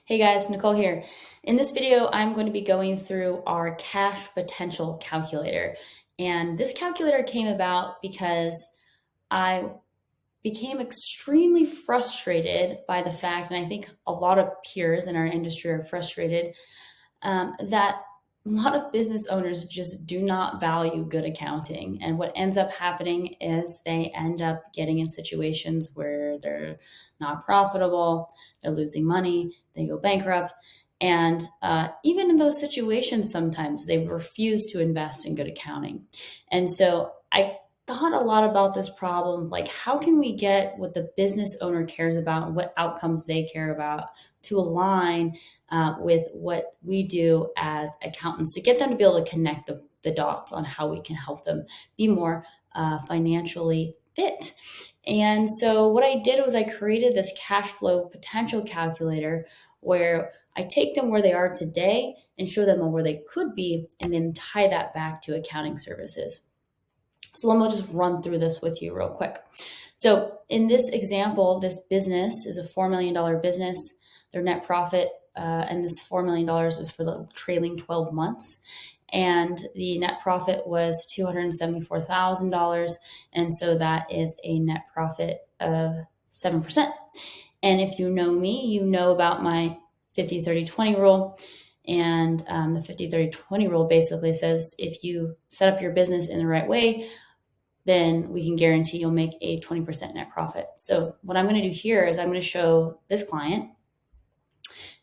Hey guys, Nicole here. In this video, I'm going to be going through our cash potential calculator. And this calculator came about because I became extremely frustrated by the fact, and I think a lot of peers in our industry are frustrated, that a lot of business owners just do not value good accounting. And what ends up happening is they end up getting in situations where they're not profitable, they're losing money, they go bankrupt. And even in those situations, sometimes they refuse to invest in good accounting. And so I thought a lot about this problem, like how can we get what the business owner cares about and what outcomes they care about to align with what we do as accountants to get them to be able to connect the dots on how we can help them be more financially fit. And so what I did was I created this cash flow potential calculator where I take them where they are today and show them where they could be and then tie that back to accounting services. So let me just run through this with you real quick. So in this example, this business is a $4 million business. Their net profit, and this $4 million is for the trailing 12 months. And the net profit was $274,000. And so that is a net profit of 7%. And if you know me, you know about my 50-30-20 rule. And the 50-30-20 rule basically says if you set up your business in the right way, then we can guarantee you'll make a 20% net profit. So what I'm going to do here is I'm going to show this client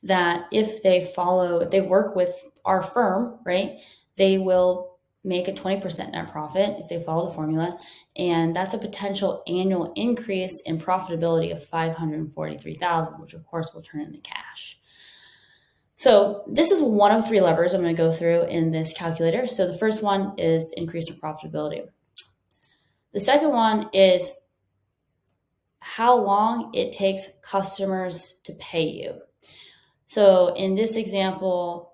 that if they work with our firm, right, they will make a 20% net profit if they follow the formula. And that's a potential annual increase in profitability of $543,000, which of course will turn into cash. So this is one of three levers I'm going to go through in this calculator. So the first one is increase in profitability. The second one is how long it takes customers to pay you. So in this example,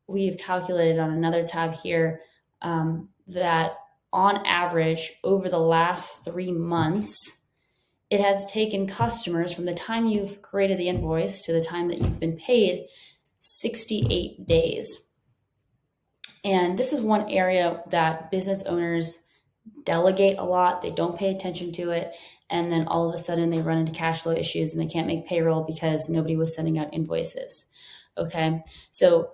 we've calculated on another tab here that on average over the last 3 months, it has taken customers from the time you've created the invoice to the time that you've been paid 68 days. And this is one area that business owners delegate a lot. They don't pay attention to it. And then all of a sudden they run into cash flow issues and they can't make payroll because nobody was sending out invoices. Okay. So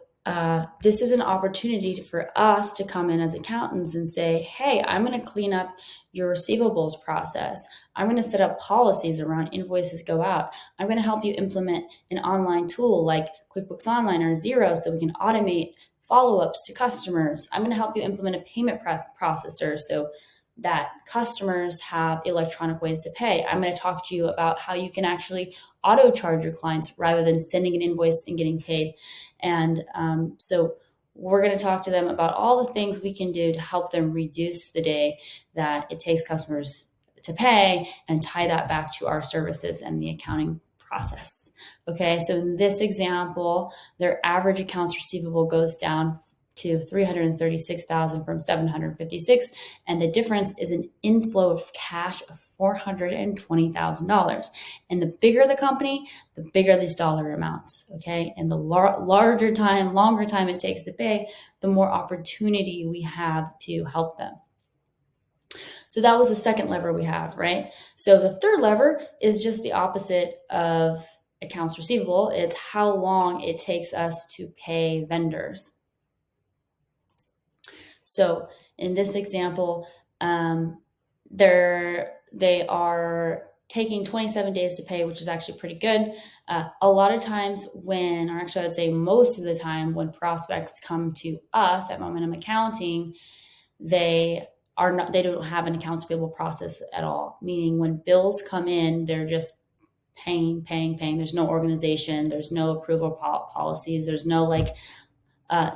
this is an opportunity for us to come in as accountants and say, hey, I'm going to clean up your receivables process. I'm going to set up policies around invoices go out. I'm going to help you implement an online tool like QuickBooks Online or Xero so we can automate follow-ups to customers. I'm going to help you implement a payment processor so that customers have electronic ways to pay. I'm going to talk to you about how you can actually auto charge your clients rather than sending an invoice and getting paid. And so we're going to talk to them about all the things we can do to help them reduce the day that it takes customers to pay and tie that back to our services and the accounting process. Okay, so in this example, their average accounts receivable goes down to 336,000 from 756, and the difference is an inflow of cash of $420,000. And the bigger the company, the bigger these dollar amounts. Okay, and the longer time it takes to pay, the more opportunity we have to help them. So that was the second lever we have, right? So the third lever is just the opposite of accounts receivable. It's how long it takes us to pay vendors. So in this example, they are taking 27 days to pay, which is actually pretty good. A lot of times when, or actually I'd say most of the time when prospects come to us at Momentum Accounting, they don't have an accounts payable process at all. Meaning when bills come in, they're just paying. There's no organization. There's no approval policies. There's no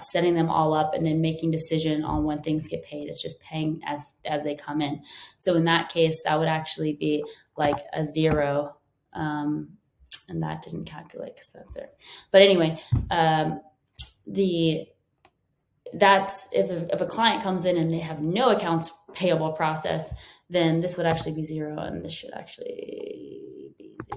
setting them all up and then making decision on when things get paid. It's just paying as they come in. So in that case, that would actually be like a zero. And that didn't calculate because that's there. But anyway, that's if a client comes in and they have no accounts payable process, then this would actually be zero, and this should actually be zero.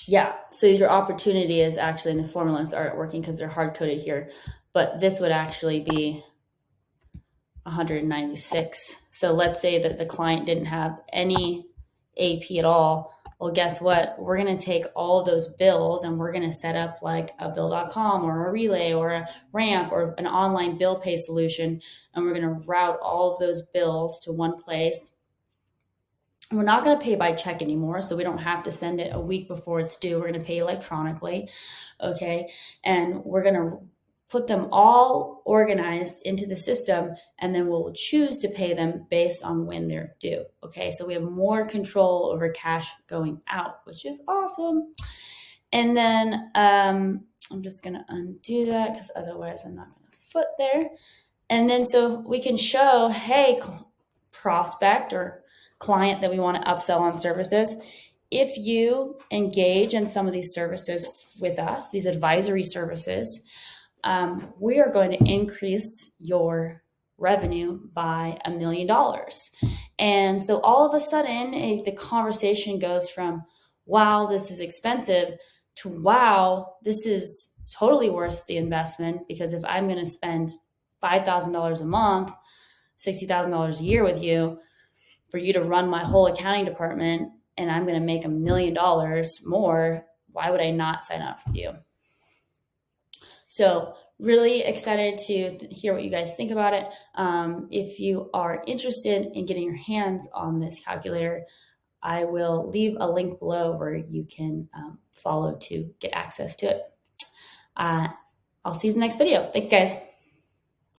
Yeah, so your opportunity is actually, and the formulas aren't working because they're hard coded here, but this would actually be 196. So let's say that the client didn't have any AP at all. Well, guess what? We're going to take all those bills and we're going to set up like a bill.com or a relay or a ramp or an online bill pay solution. And we're going to route all of those bills to one place. We're not going to pay by check anymore, so we don't have to send it a week before it's due. We're going to pay electronically, okay? And we're going to put them all organized into the system, and then we'll choose to pay them based on when they're due, okay? So we have more control over cash going out, which is awesome. And then I'm just going to undo that because otherwise I'm not going to foot there. And then so we can show, hey, prospect or client that we want to upsell on services, if you engage in some of these services with us, these advisory services, we are going to increase your revenue by $1 million. And so all of a sudden, the conversation goes from, wow, this is expensive, to wow, this is totally worth the investment, because if I'm going to spend $5,000 a month, $60,000 a year with you, for you to run my whole accounting department, and I'm going to make $1 million more, why would I not sign up for you? So really excited to hear what you guys think about it. If you are interested in getting your hands on this calculator, I will leave a link below where you can follow to get access to it. I'll see you in the next video. Thanks, guys.